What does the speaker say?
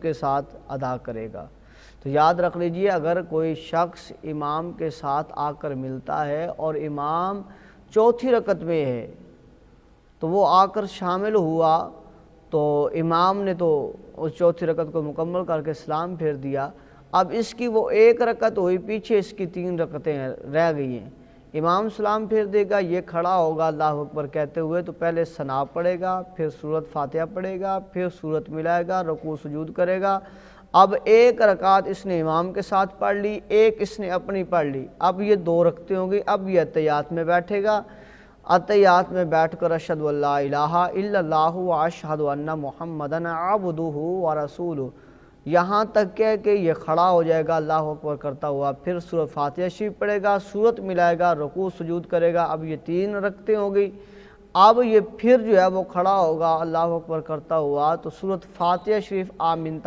کے ساتھ ادا کرے گا۔ تو یاد رکھ لیجئے، اگر کوئی شخص امام کے ساتھ آ کر ملتا ہے اور امام چوتھی رکعت میں ہے تو وہ آ کر شامل ہوا، تو امام نے تو اس چوتھی رکعت کو مکمل کر کے سلام پھیر دیا، اب اس کی وہ ایک رکعت ہوئی، پیچھے اس کی 3 رکعتیں رہ گئی ہیں۔ امام سلام پھیر دے گا، یہ کھڑا ہوگا اللہ اکبر کہتے ہوئے، تو پہلے ثنا پڑھے گا، پھر سورۃ فاتحہ پڑھے گا، پھر سورت ملائے گا، رکوع سجود کرے گا۔ اب ایک رکعت اس نے امام کے ساتھ پڑھ لی، ایک اس نے اپنی پڑھ لی، اب یہ 2 رکعتیں ہوں گی۔ اب یہ اتحیات میں بیٹھے گا، اتحیات میں بیٹھ کر اشہد ان لا الہ الا اللہ واشہد ان محمدا عبدہ ورسولہ، یہاں تک کہ یہ کھڑا ہو جائے گا اللہ اکبر کرتا ہوا، پھر سورۃ فاتحہ شریف پڑھے گا، سورت ملائے گا، رکوع سجود کرے گا۔ اب یہ 3 رکعتیں ہو گئی۔ اب یہ پھر جو ہے وہ کھڑا ہوگا اللہ اکبر کرتا ہوا، تو سورۃ فاتحہ شریف آمین